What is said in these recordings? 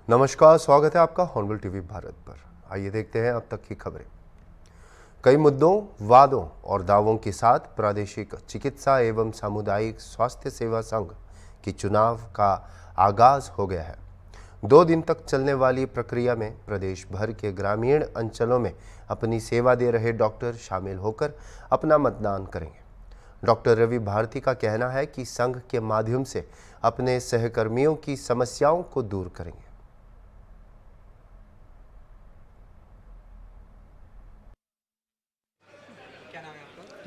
नमस्कार, स्वागत है आपका हॉर्नबिल टीवी भारत पर। आइए देखते हैं अब तक की खबरें। कई मुद्दों, वादों और दावों के साथ प्रादेशिक चिकित्सा एवं सामुदायिक स्वास्थ्य सेवा संघ की चुनाव का आगाज हो गया है। 2 दिन तक चलने वाली प्रक्रिया में प्रदेश भर के ग्रामीण अंचलों में अपनी सेवा दे रहे डॉक्टर शामिल होकर अपना मतदान करेंगे। डॉक्टर रवि भारती का कहना है कि संघ के माध्यम से अपने सहकर्मियों की समस्याओं को दूर करेंगे।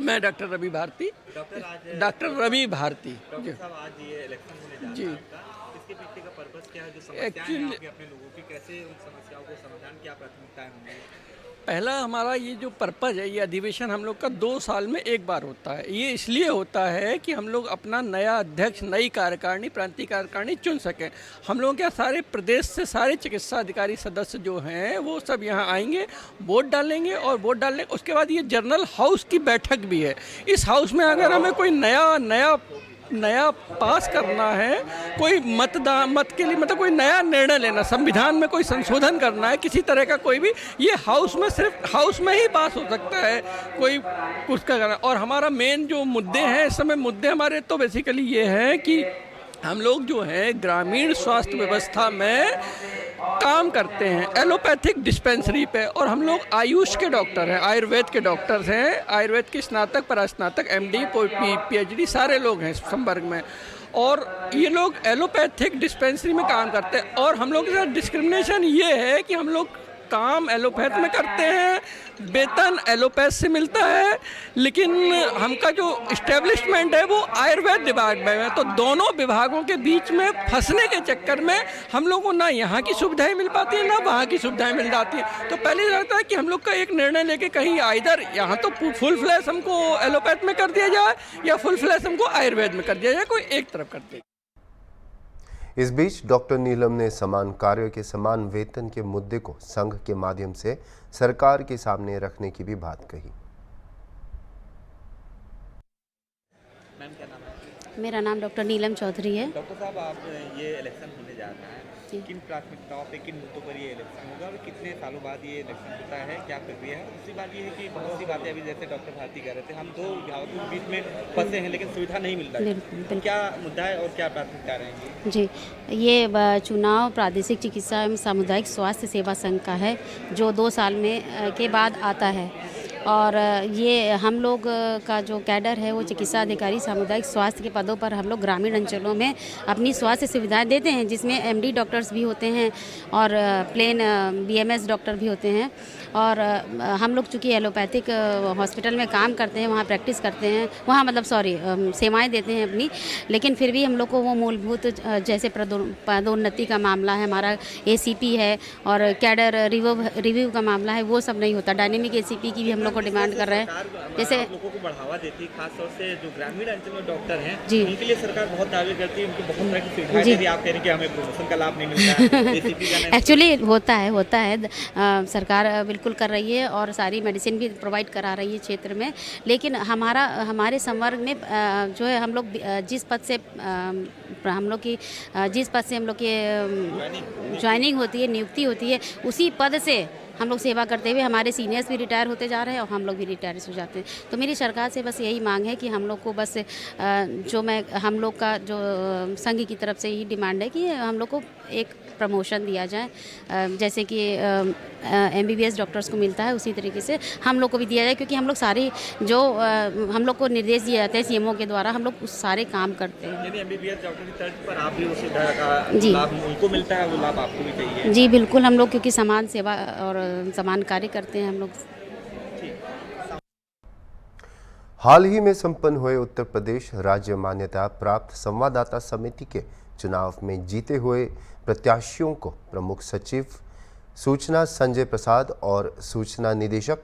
मैं doctor Ravi Bharti. Doctor Ravi Bharti. Doctor साहब, आज ये इलेक्शन होने जा रहा है आपका, इसके पीछे का पर्पस क्या है? जो समस्याएं हैं आपके अपने लोगों की, कैसे उन समस्याओं को समाधान, क्या प्राथमिकताएं होंगी? पहला हमारा ये जो पर्पज़ है, ये अधिवेशन हम लोग का 2 साल में एक बार होता है। ये इसलिए होता है कि हम लोग अपना नया अध्यक्ष, नई कार्यकारिणी, प्रांतीय कार्यकारिणी चुन सकें। हम लोगों के सारे प्रदेश से सारे चिकित्सा अधिकारी सदस्य जो हैं वो सब यहाँ आएंगे, वोट डालेंगे और वोट डालने उसके बाद ये जनरल हाउस की बैठक भी है। इस हाउस में अगर हमें कोई नया पास करना है, कोई मत के लिए मतलब कोई नया निर्णय लेना, संविधान में कोई संशोधन करना है किसी तरह का, कोई भी, ये हाउस में, सिर्फ हाउस में ही पास हो सकता है कोई कुछ का करना। और हमारा मेन जो मुद्दे हैं इस समय, मुद्दे हमारे तो बेसिकली ये हैं कि हम लोग जो है ग्रामीण स्वास्थ्य व्यवस्था में काम करते हैं एलोपैथिक डिस्पेंसरी पे, और हम लोग आयुष के डॉक्टर हैं, आयुर्वेद के डॉक्टर्स हैं, आयुर्वेद के स्नातक, परास्नातक, एमडी, पीएचडी सारे लोग हैं संपर्क में, और ये लोग एलोपैथिक डिस्पेंसरी में काम करते हैं। और हम लोग के साथ डिस्क्रिमिनेशन ये है कि हम लोग काम एलोपैथ में करते हैं, वेतन एलोपैथ से मिलता है, लेकिन हमका जो इस्टेब्लिशमेंट है वो आयुर्वेद विभाग में है। तो दोनों विभागों के बीच में फंसने के चक्कर में हम लोगों को ना यहाँ की सुविधाएं मिल पाती हैं, ना वहाँ की सुविधाएं मिल जाती हैं। तो पहले रहता है कि हम लोग का एक निर्णय लेके कहीं आइदर यहाँ तो फुल फ्लैश हमको एलोपैथ में कर दिया जाए या फुल फ्लैश हमको आयुर्वेद में कर दिया जाए, कोई एक तरफ कर दिया। इस बीच डॉक्टर नीलम ने समान कार्य के समान वेतन के मुद्दे को संघ के माध्यम से सरकार के सामने रखने की भी बात कही। मैम, क्या नाम है? मेरा नाम डॉक्टर नीलम चौधरी है। डॉक्टर साहब, आप ये इलेक्शन होने जा रहा है, किन प्राथमिकताओं पे, किन मुद्दों पर ये इलेक्शन होगा और कितने सालों बाद ये इलेक्शन होता है, क्या प्रक्रिया है? दूसरी बात ये है कि बहुत सी बातें अभी जैसे डॉक्टर भारती कह रहे थे, हम 2 विभागों के बीच में फंसे हैं लेकिन सुविधा नहीं मिल रही है। क्या मुद्दा है और क्या प्राथमिकता रहेंगी? जी, ये चुनाव प्रादेशिक चिकित्सा एवं सामुदायिक स्वास्थ्य सेवा संघ का है, जो 2 साल में के बाद आता है। और ये हम लोग का जो कैडर है वो चिकित्सा अधिकारी सामुदायिक स्वास्थ्य के पदों पर हम लोग ग्रामीण अंचलों में अपनी स्वास्थ्य सुविधाएं देते हैं, जिसमें एमडी डॉक्टर्स भी होते हैं और प्लेन बीएमएस डॉक्टर भी होते हैं। और हम लोग चूँकि एलोपैथिक हॉस्पिटल में काम करते हैं, वहाँ प्रैक्टिस करते हैं, वहाँ मतलब सेवाएं देते हैं अपनी, लेकिन फिर भी हम लोग को वो मूलभूत जैसे पदोन्नति का मामला है, हमारा एसीपी है और कैडर रिव्यू का मामला है, वो सब नहीं होता। डायनेमिक एसीपी की भी हम लोग को डिमांड कर रहे हैं। जैसे लोगों को बढ़ावा देती है, खासतौर से जो ग्रामीण अंचल में डॉक्टर हैं जी, उनके लिए सरकार बहुत दावे करती है, उनको बहुत तरह की सुविधाएं देती है। आप कह रहे हैं कि हमें प्रमोशन का लाभ नहीं मिलता है, एसीपी का एक्चुअली होता है सरकार बिल्कुल कर रही है और सारी मेडिसिन भी प्रोवाइड करा रही है क्षेत्र में। लेकिन हमारे संवर्ग में जो है हम लोग जिस पद से हम लोग की ज्वाइनिंग होती है, नियुक्ति होती है, उसी पद से हम लोग सेवा करते हुए हमारे सीनियर्स भी रिटायर होते जा रहे हैं और हम लोग भी रिटायर हो जाते हैं। तो मेरी सरकार से बस यही मांग है कि हम लोग को बस हम लोग का जो संघ की तरफ से यही डिमांड है कि हम लोग को एक प्रमोशन दिया जाए, जैसे कि एमबीबीएस डॉक्टर्स को मिलता है उसी तरीके से हम लोग को भी दिया जाए, क्योंकि हम लोग सारे जो हम लोग को निर्देश दिए जाते हैं सीएमओ के द्वारा, हम लोग उस सारे काम करते हैं। यानी एमबीबीएस डॉक्टर की तर्ज पर आप भी उस सुविधा का लाभ उनको मिलता है, वो लाभ आपको भी चाहिए? जी बिल्कुल, हम लोग क्योंकि समान सेवा और समान कार्य करते हैं हम लोग। हाल ही में संपन्न हुए उत्तर प्रदेश राज्य मान्यता प्राप्त संवाददाता समिति के चुनाव में जीते हुए प्रत्याशियों को प्रमुख सचिव सूचना संजय प्रसाद और सूचना निदेशक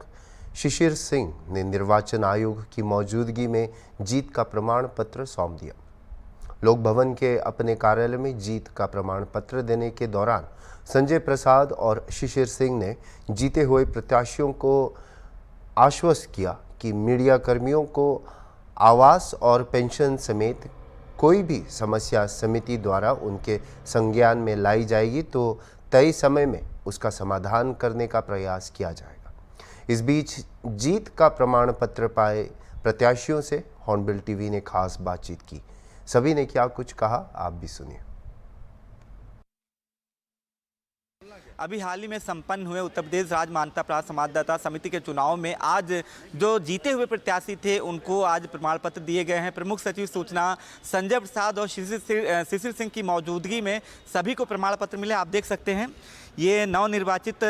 शिशिर सिंह ने निर्वाचन आयोग की मौजूदगी में जीत का प्रमाण पत्र सौंप दिया। लोक भवन के अपने कार्यालय में जीत का प्रमाण पत्र देने के दौरान संजय प्रसाद और शिशिर सिंह ने जीते हुए प्रत्याशियों को आश्वस्त किया कि मीडिया कर्मियों को आवास और पेंशन समेत कोई भी समस्या समिति द्वारा उनके संज्ञान में लाई जाएगी तो तय समय में उसका समाधान करने का प्रयास किया जाएगा। इस बीच जीत का प्रमाण पत्र पाए प्रत्याशियों से हॉर्नबिल टीवी ने खास बातचीत की। सभी ने क्या कुछ कहा, आप भी सुनिए। अभी हाल ही में संपन्न हुए उत्तर प्रदेश राज्य मान्यता प्राप्त संवाददाता समिति के चुनाव में आज जो जीते हुए प्रत्याशी थे उनको आज प्रमाण पत्र दिए गए हैं। प्रमुख सचिव सूचना संजय प्रसाद और शिशिर सिंह की मौजूदगी में सभी को प्रमाण पत्र मिले। आप देख सकते हैं ये नवनिर्वाचित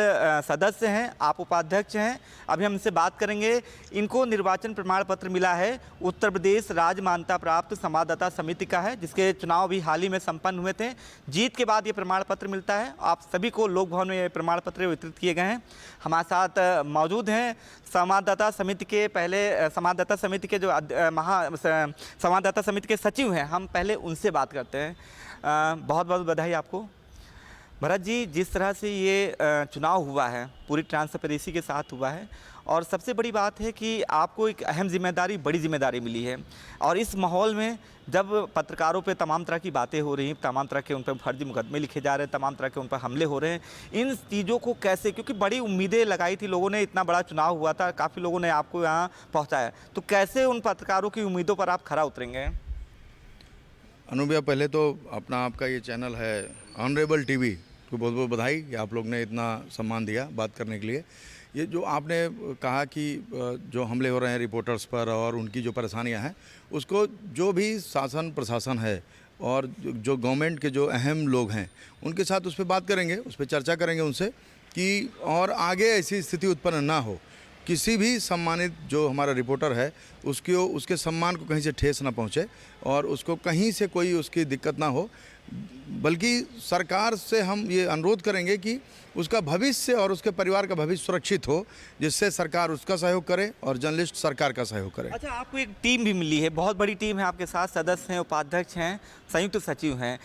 सदस्य हैं, आप उपाध्यक्ष हैं। अभी हम इनसे बात करेंगे। इनको निर्वाचन प्रमाण पत्र मिला है, उत्तर प्रदेश राज्य मान्यता प्राप्त संवाददाता समिति का है, जिसके चुनाव भी हाल ही में संपन्न हुए थे। जीत के बाद ये प्रमाण पत्र मिलता है। आप सभी को लोक भवन में ये प्रमाण पत्र वितरित किए गए हैं। हमारे साथ मौजूद हैं संवाददाता समिति के संवाददाता समिति के जो संवाददाता समिति के सचिव हैं। हम पहले उनसे बात करते हैं। बहुत बहुत बधाई आपको। भरत जी, जिस तरह से ये चुनाव हुआ है पूरी ट्रांसपेरेंसी के साथ हुआ है और सबसे बड़ी बात है कि आपको एक अहम जिम्मेदारी, बड़ी जिम्मेदारी मिली है और इस माहौल में जब पत्रकारों पे तमाम तरह की बातें हो रही हैं, तमाम तरह के उन पर फर्जी मुकदमे लिखे जा रहे हैं, तमाम तरह के उन पर हमले हो रहे हैं, इन चीज़ों को कैसे, क्योंकि बड़ी उम्मीदें लगाई थी लोगों ने, इतना बड़ा चुनाव हुआ था, काफ़ी लोगों ने आपको यहाँ पहुँचाया, तो कैसे उन पत्रकारों की उम्मीदों पर आप खरा उतरेंगे? अनुभव, पहले तो अपना आपका ये चैनल है ऑनरेबल टीवी को बहुत बहुत बधाई कि आप लोग ने इतना सम्मान दिया बात करने के लिए। ये जो आपने कहा कि जो हमले हो रहे हैं रिपोर्टर्स पर और उनकी जो परेशानियां हैं, उसको जो भी शासन प्रशासन है और जो गवर्नमेंट के जो अहम लोग हैं उनके साथ उस पर बात करेंगे, उस पर चर्चा करेंगे उनसे कि और आगे ऐसी स्थिति उत्पन्न ना हो, किसी भी सम्मानित जो हमारा रिपोर्टर है उसके सम्मान को कहीं से ठेस ना पहुंचे और उसको कहीं से कोई उसकी दिक्कत ना हो, बल्कि सरकार से हम ये अनुरोध करेंगे कि उसका भविष्य और उसके परिवार का भविष्य सुरक्षित हो, जिससे सरकार उसका सहयोग करे और जर्नलिस्ट सरकार का सहयोग करे। अच्छा, आपको एक टीम भी मिली है, बहुत बड़ी टीम है आपके साथ, सदस्य हैं, उपाध्यक्ष हैं, संयुक्त सचिव हैं।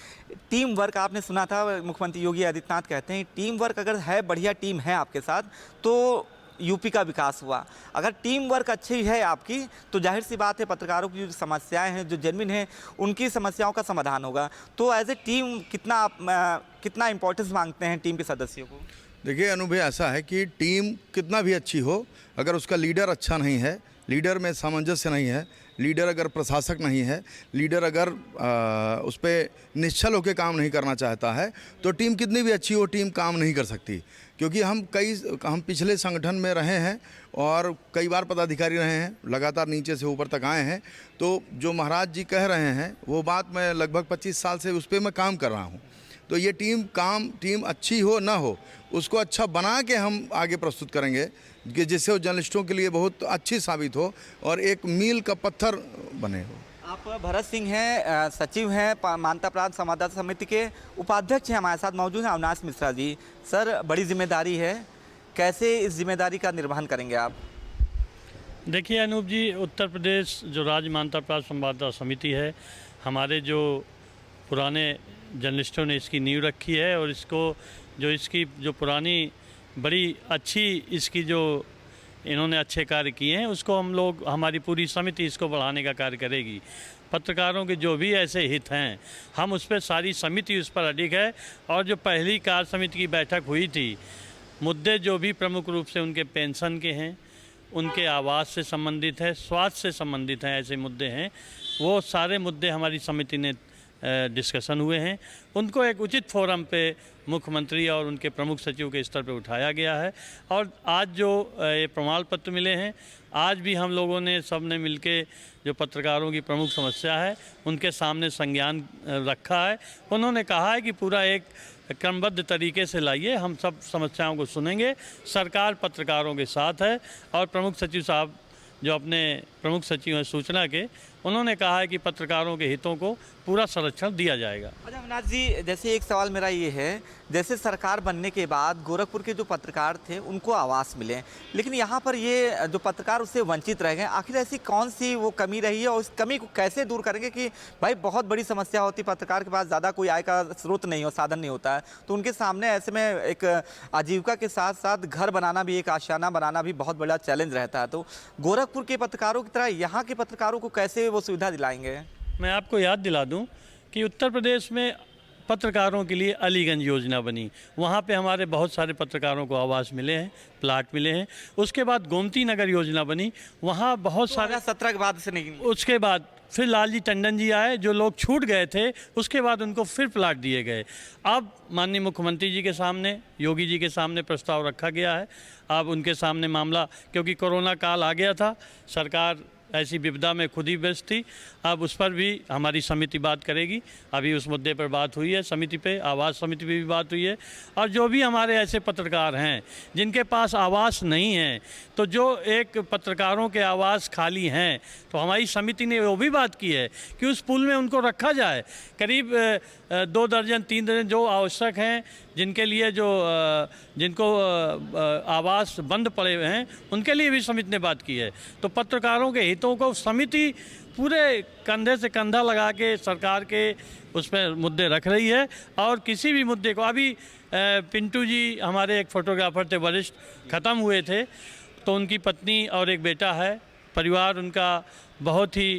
टीम वर्क आपने सुना था, मुख्यमंत्री योगी आदित्यनाथ कहते हैं टीम वर्क अगर है, बढ़िया टीम है आपके साथ तो यूपी का विकास हुआ। अगर टीम वर्क अच्छी है आपकी तो जाहिर सी बात है पत्रकारों की जो समस्याएं हैं, जो जेन्युइन हैं, उनकी समस्याओं का समाधान होगा। तो एज ए टीम कितना इंपॉर्टेंस मांगते हैं टीम के सदस्यों को? देखिए अनुभव, ऐसा है कि टीम कितना भी अच्छी हो, अगर उसका लीडर अच्छा नहीं है, लीडर में सामंजस्य नहीं है, लीडर अगर प्रशासक नहीं है, लीडर अगर उस पर निश्चल होकर काम नहीं करना चाहता है, तो टीम कितनी भी अच्छी हो, टीम काम नहीं कर सकती। क्योंकि हम पिछले संगठन में रहे हैं और कई बार पदाधिकारी रहे हैं, लगातार नीचे से ऊपर तक आए हैं, तो जो महाराज जी कह रहे हैं वो बात मैं लगभग 25 साल से उस पर मैं काम कर रहा हूँ। तो ये टीम अच्छी हो ना हो, उसको अच्छा बना के हम आगे प्रस्तुत करेंगे कि जिससे वो जर्नलिस्टों के लिए बहुत अच्छी साबित हो और एक मील का पत्थर बने हो। आप भरत सिंह हैं, सचिव हैं मान्यता प्राप्त संवाददाता समिति के, उपाध्यक्ष हैं, हमारे साथ मौजूद हैं अविनाश मिश्रा जी। सर, बड़ी जिम्मेदारी है, कैसे इस जिम्मेदारी का निर्वहन करेंगे आप? देखिए अनूप जी, उत्तर प्रदेश जो राज्य मान्यता प्राप्त संवाददाता समिति है, हमारे जो पुराने जर्नलिस्टों ने इसकी नींव रखी है और इसकी जो पुरानी बड़ी अच्छी इसकी जो इन्होंने अच्छे कार्य किए हैं, उसको हमारी पूरी समिति इसको बढ़ाने का कार्य करेगी। पत्रकारों के जो भी ऐसे हित हैं, हम उस पर सारी समिति उस पर अडिग है। और जो पहली कार्य समिति की बैठक हुई थी, मुद्दे जो भी प्रमुख रूप से उनके पेंशन के हैं, उनके आवास से संबंधित है, स्वास्थ्य से संबंधित हैं, ऐसे मुद्दे हैं, वो सारे मुद्दे हमारी समिति ने डिस्कशन हुए हैं। उनको एक उचित फोरम पे मुख्यमंत्री और उनके प्रमुख सचिव के स्तर पे उठाया गया है। और आज जो ये प्रमाण पत्र मिले हैं, आज भी हम लोगों ने सबने मिलके जो पत्रकारों की प्रमुख समस्या है उनके सामने संज्ञान रखा है। उन्होंने कहा है कि पूरा एक क्रमबद्ध तरीके से लाइए, हम सब समस्याओं को सुनेंगे, सरकार पत्रकारों के साथ है। और प्रमुख सचिव साहब जो अपने प्रमुख सचिव हैं सूचना के, उन्होंने कहा है कि पत्रकारों के हितों को पूरा संरक्षण दिया जाएगा। अच्छा अविनाश जी, जैसे एक सवाल मेरा ये है, जैसे सरकार बनने के बाद गोरखपुर के जो पत्रकार थे उनको आवास मिले, लेकिन यहाँ पर ये जो पत्रकार उससे वंचित रह गए, आखिर ऐसी कौन सी वो कमी रही है और उस कमी को कैसे दूर करेंगे? कि भाई बहुत बड़ी समस्या होती, पत्रकार के पास ज़्यादा कोई आय का स्रोत नहीं हो, साधन नहीं होता है, तो उनके सामने ऐसे में एक आजीविका के साथ साथ घर बनाना भी, एक आशियाना बनाना भी बहुत बड़ा चैलेंज रहता है। तो गोरखपुर के पत्रकारों की तरह यहाँ के पत्रकारों को कैसे वो सुविधा दिलाएंगे? मैं आपको याद दिला दूं कि उत्तर प्रदेश में पत्रकारों के लिए अलीगंज योजना बनी, वहाँ पे हमारे बहुत सारे पत्रकारों को आवास मिले हैं, प्लाट मिले हैं। उसके बाद गोमती नगर योजना बनी, वहाँ बहुत सारे 2017 के बाद से नहीं। उसके बाद फिर लालजी टंडन जी आए, जो लोग छूट गए थे उसके बाद उनको फिर प्लाट दिए गए। अब माननीय मुख्यमंत्री जी के सामने, योगी जी के सामने प्रस्ताव रखा गया है। अब उनके सामने मामला, क्योंकि कोरोना काल आ गया था, सरकार ऐसी विपदा में खुद ही व्यस्त थी, अब उस पर भी हमारी समिति बात करेगी। अभी उस मुद्दे पर बात हुई है समिति पे, आवास समिति पे भी बात हुई है। और जो भी हमारे ऐसे पत्रकार हैं जिनके पास आवास नहीं है, तो जो एक पत्रकारों के आवास खाली हैं, तो हमारी समिति ने वो भी बात की है कि उस पूल में उनको रखा जाए। करीब 2 दर्जन 3 दर्जन जो आवश्यक हैं, जिनके लिए जिनको आवास बंद पड़े हुए हैं, उनके लिए भी समिति ने बात की है। तो पत्रकारों के हितों को समिति पूरे कंधे से कंधा लगा के सरकार के उस पर मुद्दे रख रही है। और किसी भी मुद्दे को, अभी पिंटू जी हमारे एक फोटोग्राफर थे, वरिष्ठ, ख़त्म हुए थे, तो उनकी पत्नी और एक बेटा है, परिवार उनका बहुत ही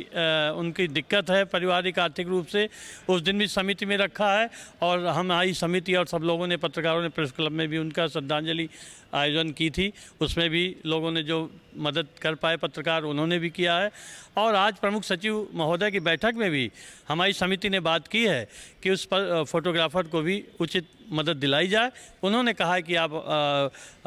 उनकी दिक्कत है पारिवारिक आर्थिक रूप से। उस दिन भी समिति में रखा है और हमारी समिति और सब लोगों ने, पत्रकारों ने प्रेस क्लब में भी उनका श्रद्धांजलि आयोजन की थी, उसमें भी लोगों ने जो मदद कर पाए पत्रकार, उन्होंने भी किया है। और आज प्रमुख सचिव महोदय की बैठक में भी हमारी समिति ने बात की है कि उस पर फोटोग्राफर को भी उचित मदद दिलाई जाए। उन्होंने कहा है कि आप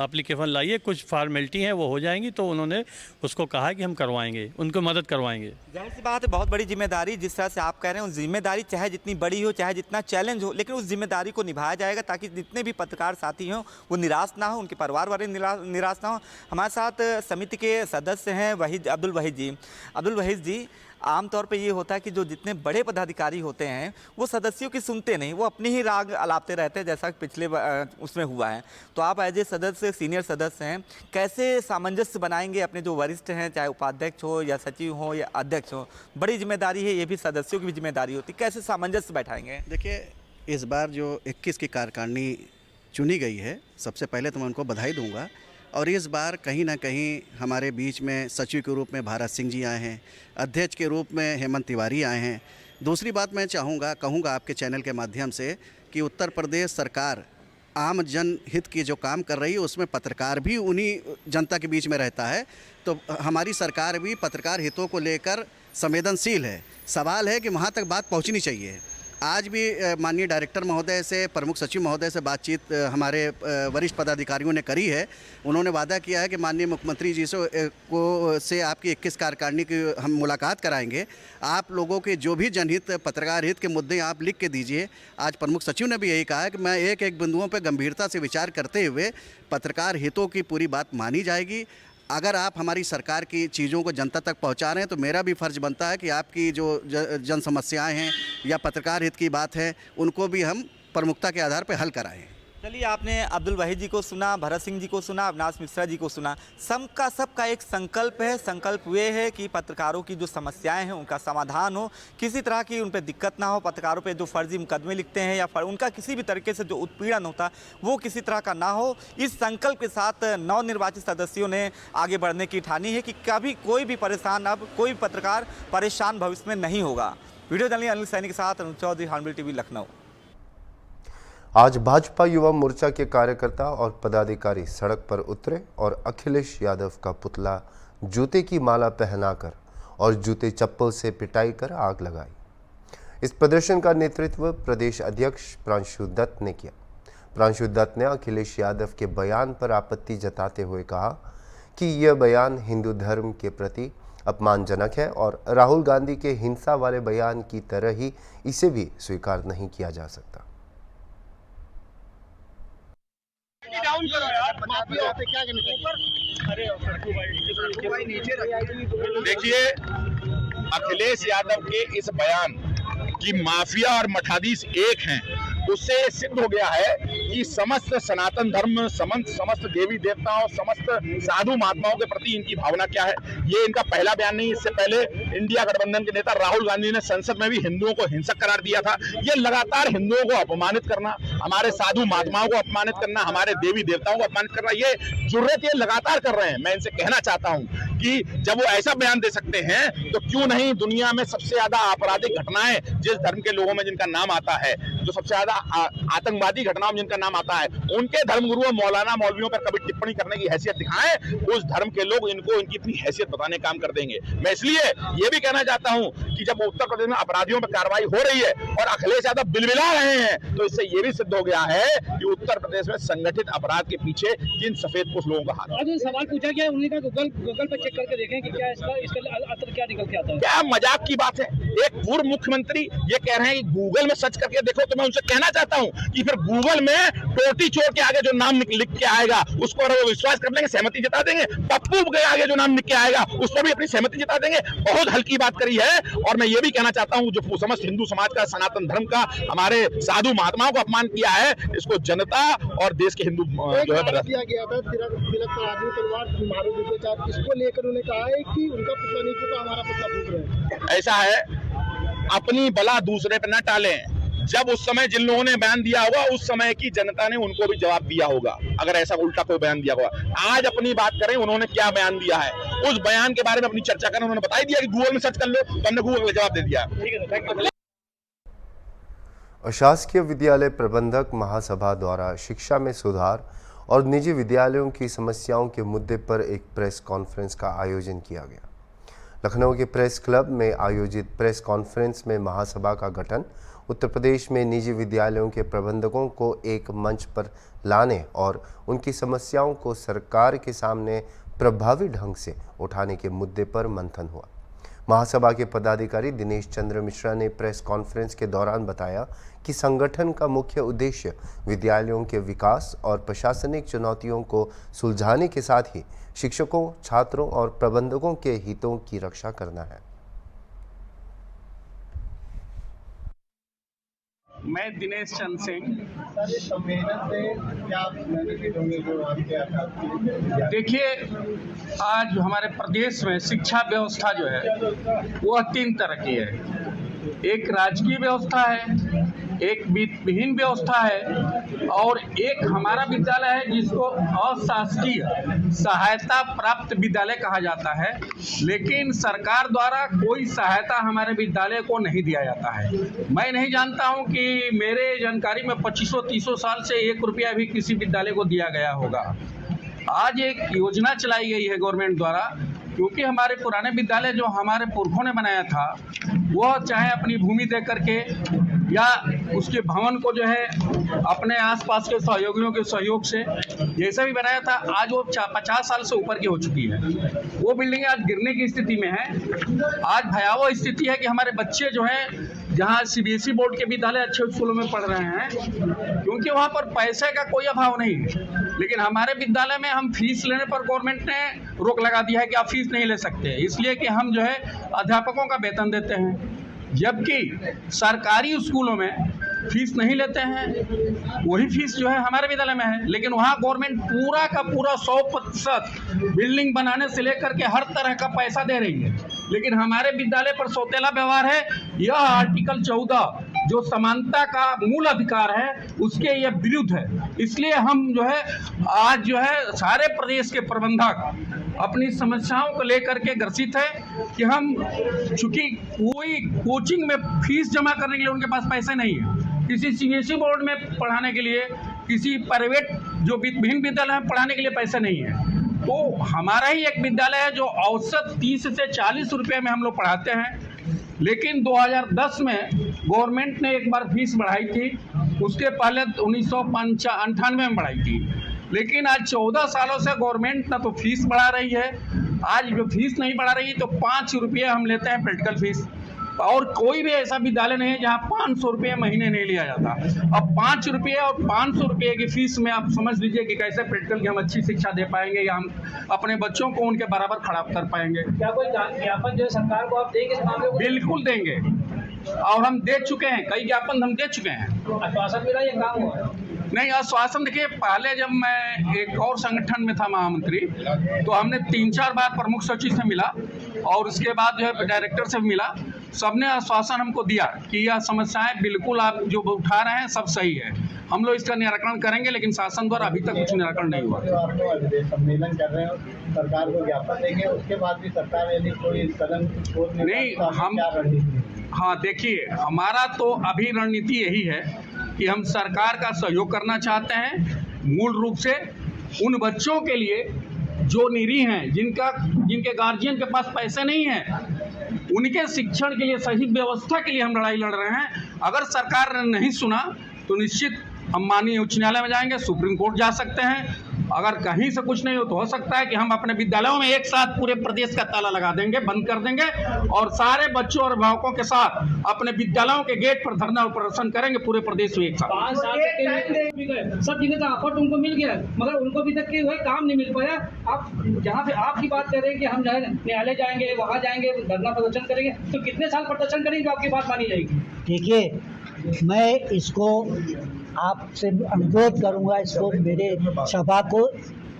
एप्लीकेशन लाइए, कुछ फॉर्मेलिटी हैं वो हो जाएंगी, तो उन्होंने उसको कहा है कि हम करवाएंगे, उनको मदद करवाएंगे। जाहिर सी बात है, बहुत बड़ी जिम्मेदारी, जिस तरह से आप कह रहे हैं, उस जिम्मेदारी चाहे जितनी बड़ी हो, चाहे जितना चैलेंज हो, लेकिन उस जिम्मेदारी को निभाया जाएगा ताकि जितने भी पत्रकार साथी हों वो निराश ना हो, उनके परिवार वाले निराश ना हो। हमारे साथ समिति के सदस्य हैं अब्दुल वहीद जी। आमतौर पे ये होता है कि जो जितने बड़े पदाधिकारी होते हैं वो सदस्यों की सुनते नहीं, वो अपनी ही राग अलापते रहते हैं, जैसा कि पिछले उसमें हुआ है। तो आप एज ए सदस्य, सीनियर सदस्य हैं, कैसे सामंजस्य बनाएंगे अपने जो वरिष्ठ हैं, चाहे उपाध्यक्ष हो या सचिव हो या अध्यक्ष हो, बड़ी जिम्मेदारी है, ये भी सदस्यों की भी जिम्मेदारी होती है, कैसे सामंजस्य बैठाएंगे? देखिए, इस बार जो 21 की कार्यकारिणी चुनी गई है, सबसे पहले तो मैं उनको बधाई दूंगा। और इस बार कहीं ना कहीं हमारे बीच में सचिव के रूप में भारत सिंह जी आए हैं, अध्यक्ष के रूप में हेमंत तिवारी आए हैं। दूसरी बात मैं कहूँगा आपके चैनल के माध्यम से कि उत्तर प्रदेश सरकार आम जन हित की जो काम कर रही है उसमें पत्रकार भी उन्हीं जनता के बीच में रहता है। तो हमारी सरकार भी पत्रकार हितों को लेकर संवेदनशील है। सवाल है कि वहाँ तक बात पहुँचनी चाहिए। आज भी माननीय डायरेक्टर महोदय से, प्रमुख सचिव महोदय से बातचीत हमारे वरिष्ठ पदाधिकारियों ने करी है। उन्होंने वादा किया है कि माननीय मुख्यमंत्री जी से आपकी 21 कार्यकारिणी की हम मुलाकात कराएंगे। आप लोगों के जो भी जनहित, पत्रकार हित के मुद्दे आप लिख के दीजिए। आज प्रमुख सचिव ने भी यही कहा है कि मैं एक बिंदुओं पर गंभीरता से विचार करते हुए पत्रकार हितों की पूरी बात मानी जाएगी। अगर आप हमारी सरकार की चीज़ों को जनता तक पहुंचा रहे हैं तो मेरा भी फ़र्ज़ बनता है कि आपकी जो जन समस्याएं हैं या पत्रकार हित की बात है, उनको भी हम प्रमुखता के आधार पर हल कराएं। चलिए, आपने अब्दुल वहीद जी को सुना, भरत सिंह जी को सुना, अविनाश मिश्रा जी को सुना। सबका एक संकल्प है। संकल्प ये है कि पत्रकारों की जो समस्याएं हैं उनका समाधान हो, किसी तरह की उन पर दिक्कत ना हो, पत्रकारों पे जो फर्जी मुकदमे लिखते हैं या उनका किसी भी तरीके से जो उत्पीड़न होता वो किसी तरह का ना हो। इस संकल्प के साथ नवनिर्वाचित सदस्यों ने आगे बढ़ने की ठानी है कि कभी कोई भी पत्रकार परेशान भविष्य में नहीं होगा। वीडियो जर्नलिस्ट अनिल सैनी के साथ अनुज चौधरी, हॉर्नबिल टीवी, लखनऊ। आज भाजपा युवा मोर्चा के कार्यकर्ता और पदाधिकारी सड़क पर उतरे और अखिलेश यादव का पुतला जूते की माला पहनाकर और जूते चप्पल से पिटाई कर आग लगाई। इस प्रदर्शन का नेतृत्व प्रदेश अध्यक्ष प्रांशु दत्त ने किया। प्रांशु दत्त ने अखिलेश यादव के बयान पर आपत्ति जताते हुए कहा कि यह बयान हिंदू धर्म के प्रति अपमानजनक है और राहुल गांधी के हिंसा वाले बयान की तरह ही इसे भी स्वीकार नहीं किया जा सकता। देखिए, अखिलेश यादव के इस बयान की माफिया और मठाधीश एक हैं, उससे सिद्ध हो गया है कि समस्त सनातन धर्म, समस्त देवी देवताओं, समस्त साधु महात्माओं के प्रति इनकी भावना क्या है। ये इनका पहला बयान नहीं। इससे पहले इंडिया गठबंधन के नेता राहुल गांधी ने संसद में भी हिंदुओं को हिंसक करार दिया था। ये लगातार हिंदुओं को अपमानित करना, हमारे साधु महात्माओं को अपमानित करना, हमारे देवी देवताओं को अपमानित करना, ये जुर्रत ये लगातार कर रहे हैं। मैं इनसे कहना चाहता हूँ कि जब वो ऐसा बयान दे सकते हैं तो क्यों नहीं दुनिया में सबसे ज्यादा आपराधिक घटनाएं जिस धर्म के लोगों में जिनका नाम आता है, जो सबसे ज्यादा आतंकवादी घटनाओं में जिनका नाम आता है, उनके धर्मगुरुओं मौलाना मौलवियों पर कभी टिप्पणी करने की हैसियत दिखाएं, उस धर्म के लोग इनको इनकी अपनी हैसियत बताने काम कर देंगे। मैं इसलिए ये भी कहना चाहता हूं कि जब उत्तर प्रदेश में अपराधियों पर कार्रवाई हो रही है और अखिलेश यादव बिलबिला रहे हैं, तो इससे ये भी सिद्ध हो गया है कि उत्तर प्रदेश में संगठित अपराध के पीछे किन सफेद लोगों का हाथ है। आज सवाल पूछा गया, उन्होंने कहा गूगल पर चेक करके देखें कि क्या इसका असर क्या निकल के आता है। क्या मजाक की बात है, एक पूर्व मुख्यमंत्री ये कह रहे हैं कि गूगल में सर्च करके देखो। तो मैं उनसे कहना चाहता हूं कि फिर गूगल में टोटी चोर के आगे जो नाम लिख के आएगा उसको अगर वो विश्वास कर लेंगे, सहमति जता देंगे। पप्पू के आगे जो नाम लिख के आएगा उस पर भी अपनी सहमति जता देंगे। बहुत हल्की बात करी है। और मैं ये भी कहना चाहता हूं जो समस्त हिंदू समाज का, सनातन धर्म का, हमारे साधु महात्माओं को अपमान किया है, इसको जनता और देश के हिंदू जो है किया गया था तिलक तराजू तलवार मारो दूसरे चार, इसको लेकर उन्होंने कहा है कि उनका पुतला नहीं फूका, हमारा पुतला फूक रहे हैं। ऐसा है, अपनी बला दूसरे पे न टालें। जब उस समय जिन लोगों ने बयान दिया होगा उस समय की जनता ने उनको भी जवाब दिया होगा, अगर ऐसा उल्टा कोई बयान दिया होगा। आज अपनी बात करें, उन्होंने क्या बयान दिया है, उस बयान के बारे में अपनी चर्चा करें। उन्होंने बता दिया कि गूगल में सर्च कर लो, तो हमने गूगल में जवाब दे दिया। अशासकीय विद्यालय प्रबंधक महासभा द्वारा शिक्षा में सुधार और निजी विद्यालयों की समस्याओं के मुद्दे पर एक प्रेस कॉन्फ्रेंस का आयोजन किया गया। लखनऊ के प्रेस क्लब में आयोजित प्रेस कॉन्फ्रेंस में महासभा का गठन उत्तर प्रदेश में निजी विद्यालयों के प्रबंधकों को एक मंच पर लाने और उनकी समस्याओं को सरकार के सामने प्रभावी ढंग से उठाने के मुद्दे पर मंथन हुआ। महासभा के पदाधिकारी दिनेश चंद्र मिश्रा ने प्रेस कॉन्फ्रेंस के दौरान बताया कि संगठन का मुख्य उद्देश्य विद्यालयों के विकास और प्रशासनिक चुनौतियों को सुलझाने के साथ ही शिक्षकों, छात्रों और प्रबंधकों के हितों की रक्षा करना है। मैं दिनेश चंद्र सिंह। देखिए, आज हमारे प्रदेश में शिक्षा व्यवस्था जो है वह 3 तरह की है। एक राजकीय व्यवस्था है, एक विहीन व्यवस्था है और एक हमारा विद्यालय है जिसको अशासकीय सहायता प्राप्त विद्यालय कहा जाता है। लेकिन सरकार द्वारा कोई सहायता हमारे विद्यालय को नहीं दिया जाता है। मैं नहीं जानता हूं कि मेरे जानकारी में 2500-30 साल से 1 रुपया भी किसी विद्यालय को दिया गया होगा। आज एक योजना चलाई गई है गवर्नमेंट द्वारा, क्योंकि हमारे पुराने विद्यालय जो हमारे पुरखों ने बनाया था वह चाहे अपनी भूमि दे करके या उसके भवन को जो है अपने आसपास के सहयोगियों के सहयोग से जैसा भी बनाया था, आज वो 50 साल से ऊपर की हो चुकी है। वो बिल्डिंग आज गिरने की स्थिति में है। आज भयावह स्थिति है कि हमारे बच्चे जो हैं, जहाँ CBSE बोर्ड के विद्यालय अच्छे स्कूलों में पढ़ रहे हैं, क्योंकि वहाँ पर पैसे का कोई अभाव नहीं है। लेकिन हमारे विद्यालय में हम फीस लेने पर गवर्नमेंट ने रोक लगा दिया है कि आप फीस नहीं ले सकते, इसलिए कि हम जो है अध्यापकों का वेतन देते हैं, जबकि सरकारी स्कूलों में फीस नहीं लेते हैं। वही फीस जो है हमारे विद्यालय में है, लेकिन वहाँ गवर्नमेंट पूरा का पूरा 100% बिल्डिंग बनाने से लेकर के हर तरह का पैसा दे रही है। लेकिन हमारे विद्यालय पर सौतेला व्यवहार है। यह आर्टिकल 14 जो समानता का मूल अधिकार है उसके ये विरुद्ध है। इसलिए हम जो है आज जो है सारे प्रदेश के प्रबंधक अपनी समस्याओं को लेकर के ग्रसित है कि हम, चूंकि कोई कोचिंग में फीस जमा करने के लिए उनके पास पैसे नहीं है, किसी CBSE बोर्ड में पढ़ाने के लिए, किसी प्राइवेट जो विभिन्न विद्यालय में पढ़ाने के लिए पैसे नहीं है। तो हमारा ही एक विद्यालय है जो औसत 30 से 40 रुपये में हम लोग पढ़ाते हैं। लेकिन 2010 में गवर्नमेंट ने एक बार फीस बढ़ाई थी, उसके पहले 1998 में बढ़ाई थी। लेकिन आज 14 सालों से गवर्नमेंट ना तो फीस बढ़ा रही है, आज जो फीस नहीं बढ़ा रही है तो 5 रुपये हम लेते हैं प्रैक्टिकल फीस। और कोई भी ऐसा विद्यालय नहीं है जहाँ 500 रुपये महीने नहीं लिया जाता। अब 5 रुपये और 500 रुपये की फीस में आप समझ लीजिए कि कैसे प्रैक्टिकल की हम अच्छी शिक्षा दे पाएंगे या हम अपने बच्चों को उनके बराबर खड़ा कर पाएंगे। क्या कोई ज्ञापन जो सरकार को आप देंगे इस मामले को? बिल्कुल देंगे और हम दे चुके हैं, कई ज्ञापन हम दे चुके हैं। आश्वासन मिला ये काम हुआ? नहीं, आश्वासन देखिए, पहले जब मैं एक और संगठन में था महामंत्री, तो हमने 3-4 बार प्रमुख सचिव से मिला और उसके बाद जो है डायरेक्टर से मिला। सबने आश्वासन हमको दिया कि यह समस्याएं बिल्कुल आप जो उठा रहे हैं सब सही है। हम लोग इसका निराकरण करेंगे, लेकिन शासन द्वारा अभी तक कुछ निराकरण नहीं हुआ। जो आप लोग सम्मेलन कर रहे हो, सरकार को ज्ञापन देंगे, उसके बाद भी सरकार यदि कोई कदम नहीं, हम हाँ देखिए, हमारा तो अभी रणनीति यही है कि हम सरकार का सहयोग करना चाहते हैं, मूल रूप से उन बच्चों के लिए जो निरीह हैं, जिनके गार्जियन के पास पैसे नहीं हैं, उनके शिक्षण के लिए सही व्यवस्था के लिए हम लड़ाई लड़ रहे हैं। अगर सरकार ने नहीं सुना तो निश्चित हम माननीय उच्च न्यायालय में जाएंगे, सुप्रीम कोर्ट जा सकते हैं। अगर कहीं से कुछ नहीं हो तो हो सकता है कि हम अपने विद्यालयों में एक साथ पूरे प्रदेश का ताला लगा देंगे, बंद कर देंगे और सारे बच्चों और अभिभावकों के साथ अपने विद्यालयों के गेट पर धरना और प्रदर्शन करेंगे पूरे प्रदेश में एक साथ। 5 साल तक सब जगह का ऑफर उनको मिल गया, मगर उनको अभी तक कोई काम नहीं मिल पाया। आप जहाँ पे आपकी बात कर रहे हैं कि हम न्यायालय जाएंगे, वहाँ जाएंगे, धरना प्रदर्शन करेंगे, तो कितने साल प्रदर्शन करेंगे जो आपकी बात मानी जाएगी? देखिए, मैं इसको आपसे अनुरोध करूंगा, इसको मेरे सभा को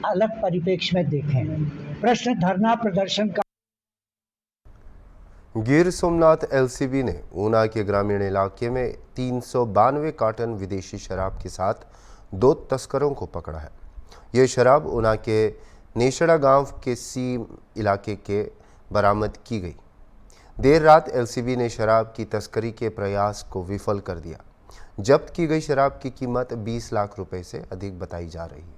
अलग परिप्रेक्ष्य में देखें। प्रश्न धरना प्रदर्शन का गिर सोमनाथ एलसीबी ने ऊना के ग्रामीण इलाके में 392 कार्टन विदेशी शराब के साथ 2 तस्करों को पकड़ा है। ये शराब ऊना के नेशड़ा गांव के सीम इलाके के बरामद की गई। देर रात एलसीबी ने शराब की तस्करी के प्रयास को विफल कर दिया। जब्त की गई शराब की कीमत 20 लाख रुपए से अधिक बताई जा रही है।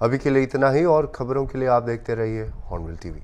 अभी के लिए इतना ही और खबरों के लिए आप देखते रहिए हॉर्नबिल टीवी।